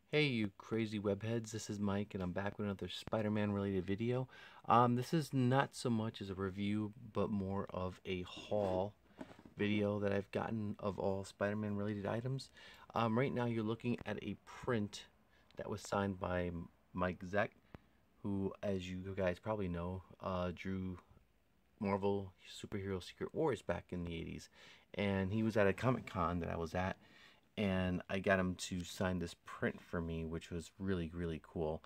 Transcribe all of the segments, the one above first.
Hey you crazy webheads, this is Mike and I'm back with another Spider-Man related video. This is not so much as a review, but more of a haul video that I've gotten of all Spider-Man related items. Right now you're looking at a print that was signed by Mike Zeck, who, as you guys probably know, drew Marvel Superhero Secret Wars back in the 80s. And he was at a Comic-Con that I was at, and I got him to sign this print for me, which was really, really cool.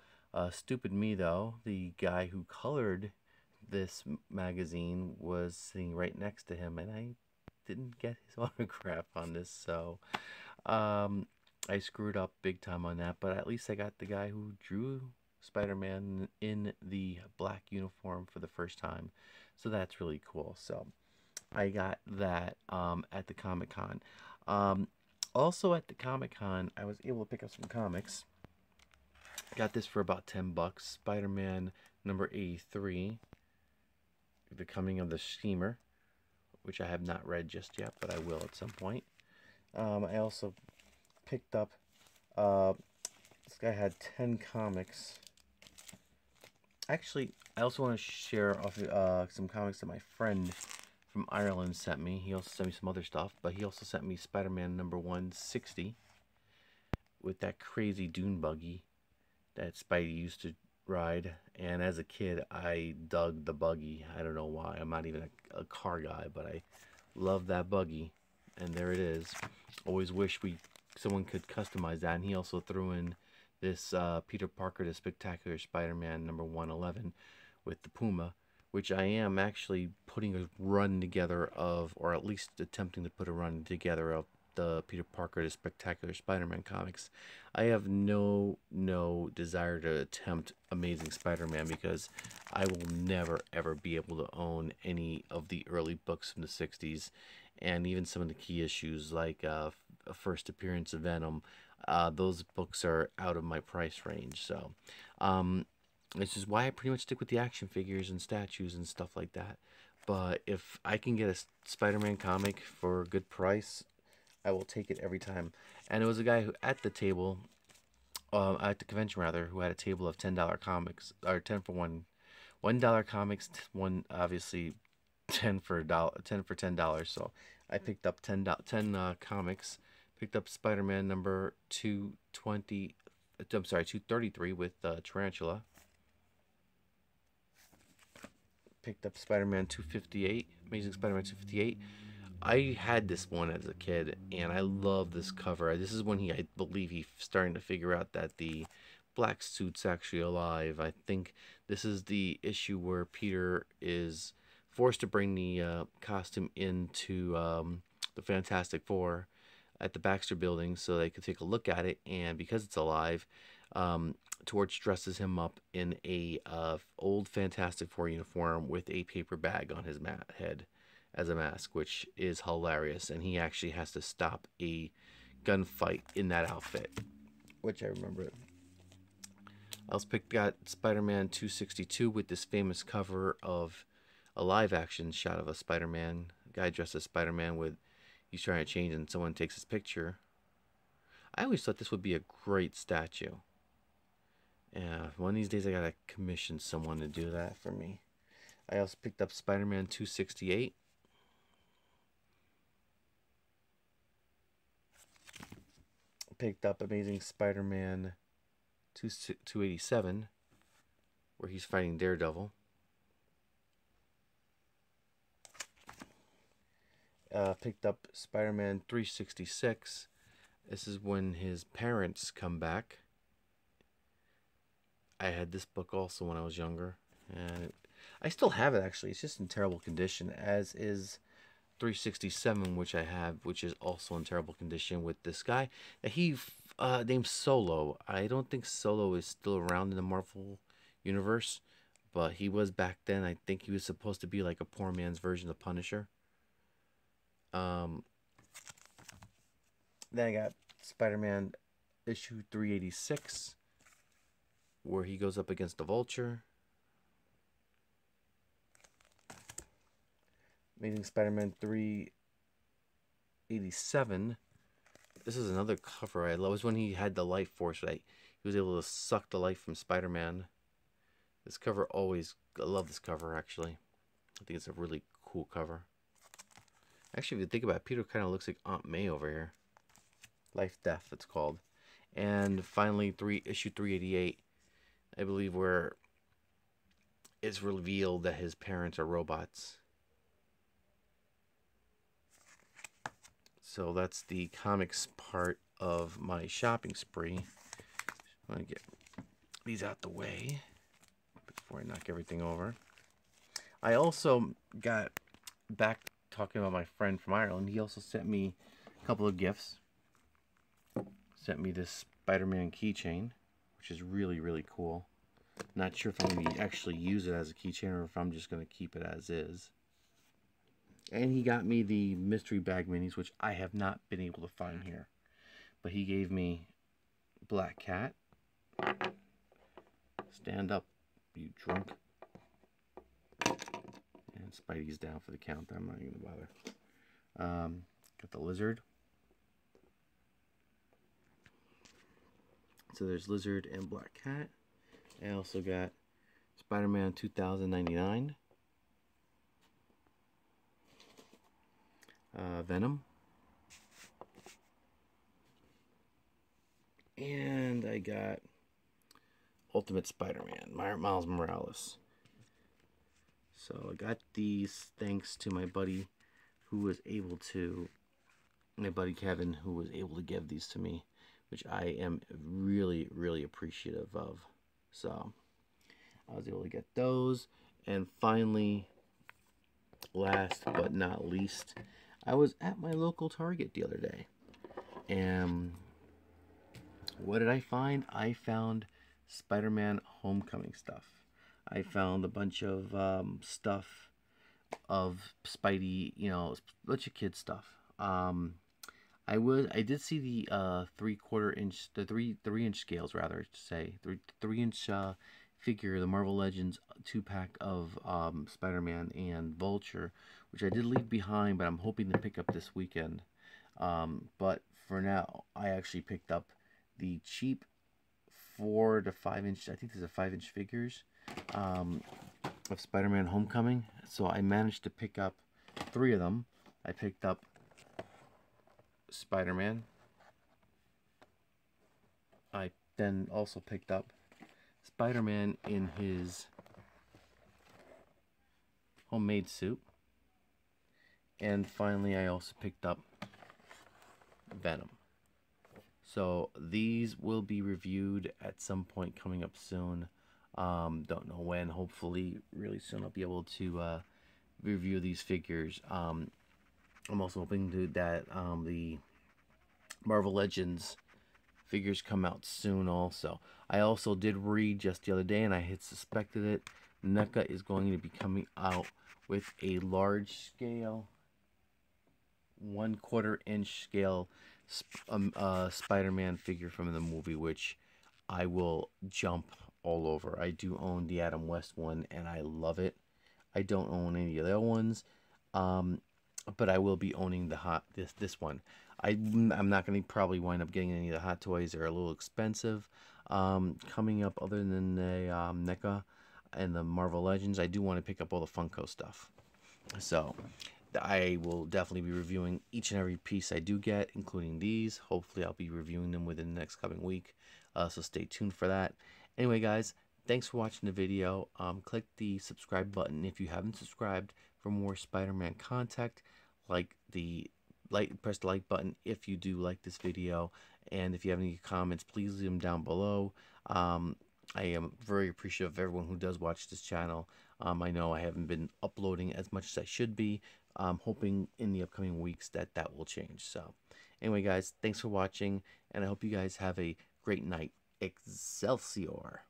Stupid me, though, the guy who colored this magazine was sitting right next to him, and I didn't get his autograph on this, so um, I screwed up big time on that, but at least I got the guy who drew Spider-Man in the black uniform for the first time, so that's really cool. So I got that at the Comic Con. Um, Also at the Comic Con, I was able to pick up some comics. Got this for about $10. Spider-Man number 83, The Coming of the Schemer, which I have not read just yet, but I will at some point. I also picked up. Uh, this guy had 10 comics. Actually, I also want to share off some comics that my friend from Ireland sent me. He also sent me some other stuff, but he also sent me Spider-Man number 160 with that crazy dune buggy that Spidey used to ride. And as a kid, I dug the buggy. I don't know why. I'm not even a car guy, but I love that buggy. And there it is. Always wish someone could customize that. And he also threw in this Peter Parker, the Spectacular Spider-Man number 111 with the Puma, which I am actually putting a run together of, or at least attempting to put a run together of the Peter Parker, the Spectacular Spider-Man comics. I have no desire to attempt Amazing Spider-Man because I will never ever be able to own any of the early books from the 60s, and even some of the key issues like a first appearance of Venom. Those books are out of my price range, so this is why I pretty much stick with the action figures and statues and stuff like that. But if I can get a Spider-Man comic for a good price, I will take it every time. And it was a guy who at the table, at the convention rather, who had a table of $10 comics, or 10 for one, $1 comics, one obviously 10 for a dollar, 10 for $10. So I picked up 10 comics, picked up Spider-Man number 220. I'm sorry, 233 with Tarantula. Picked up Spider-Man 258, Amazing Spider-Man 258. I had this one as a kid, and I love this cover. This is when I believe, he's starting to figure out that the black suit's actually alive. I think this is the issue where Peter is forced to bring the costume into the Fantastic Four at the Baxter Building so they could take a look at it, and because it's alive, Torch dresses him up in a old Fantastic Four uniform with a paper bag on his head as a mask, which is hilarious. And he actually has to stop a gunfight in that outfit, which I remember. I also got Spider-Man 262 with this famous cover of a live action shot of a Spider-Man guy dressed as Spider-Man with he's trying to change and someone takes his picture. I always thought this would be a great statue. Yeah, one of these days I gotta commission someone to do that for me. I also picked up Spider-Man 268. Picked up Amazing Spider-Man 287, where he's fighting Daredevil. Picked up Spider-Man 366. This is when his parents come back. I had this book also when I was younger, and I still have it actually. It's just in terrible condition, as is 367, which I have, which is also in terrible condition with this guy. He named Solo. I don't think Solo is still around in the Marvel universe, but he was back then. I think he was supposed to be like a poor man's version of Punisher. Um, then I got Spider-Man issue 386, where he goes up against the Vulture. Amazing Spider-Man 387, This is another cover I love. It was when he had the life force, right? He was able to suck the life from Spider-Man. This cover always... I love this cover, actually. I think it's a really cool cover. Actually, if you think about it, Peter kind of looks like Aunt May over here. Life Death, it's called. And finally, issue 388, I believe, where it's revealed that his parents are robots. So that's the comics part of my shopping spree. I'm going to get these out the way before I knock everything over. I also got back talking about my friend from Ireland. He also sent me a couple of gifts. Sent me this Spider-Man keychain, which is really, really cool. Not sure if I'm going to actually use it as a keychain or if I'm just going to keep it as is. And he got me the mystery bag minis, which I have not been able to find here. But he gave me Black Cat. Stand up, you drunk. And Spidey's down for the count. I'm not even going to bother. Got the Lizard. So there's Lizard and Black Cat. I also got Spider-Man 2099. Venom. And I got Ultimate Spider-Man, Miles Morales. So I got these thanks to my buddy who was able to, my buddy Kevin, who was able to give these to me, which I am really, really appreciative of. So I was able to get those. And finally, last but not least, I was at my local Target the other day. And what did I find? I found Spider-Man Homecoming stuff. I found a bunch of stuff of Spidey, you know, a bunch of kid stuff. I did see the 3/4 inch, the 3-inch scales rather to say, 3-inch figure, the Marvel Legends 2-pack of Spider-Man and Vulture, which I did leave behind, but I'm hoping to pick up this weekend. But for now, I actually picked up the cheap 4 to 5-inch, I think these are 5-inch figures of Spider-Man Homecoming. So I managed to pick up 3 of them. I picked up Spider-Man. I then also picked up Spider-Man in his homemade suit. And finally, I also picked up Venom. So these will be reviewed at some point coming up soon. Don't know when. Hopefully, really soon I'll be able to review these figures. I'm also hoping that the Marvel Legends figures come out soon also. I also did read just the other day, and I had suspected it, NECA is going to be coming out with a large scale 1/4 inch scale Spider-Man figure from the movie, which I will jump all over. I do own the Adam West one, and I love it. I don't own any of the other ones, but I will be owning the this one. I'm not going to probably wind up getting any of the Hot Toys. They're a little expensive. Coming up, other than the NECA and the Marvel Legends, I do want to pick up all the Funko stuff. So I will definitely be reviewing each and every piece I do get, including these. Hopefully I'll be reviewing them within the next coming week. So stay tuned for that. Anyway, guys, thanks for watching the video. Click the subscribe button if you haven't subscribed for more Spider-Man content. Press the like button if you do like this video. And if you have any comments, please leave them down below. I am very appreciative of everyone who does watch this channel. I know I haven't been uploading as much as I should be. I'm hoping in the upcoming weeks that will change. So anyway, guys, thanks for watching, and I hope you guys have a great night. Excelsior!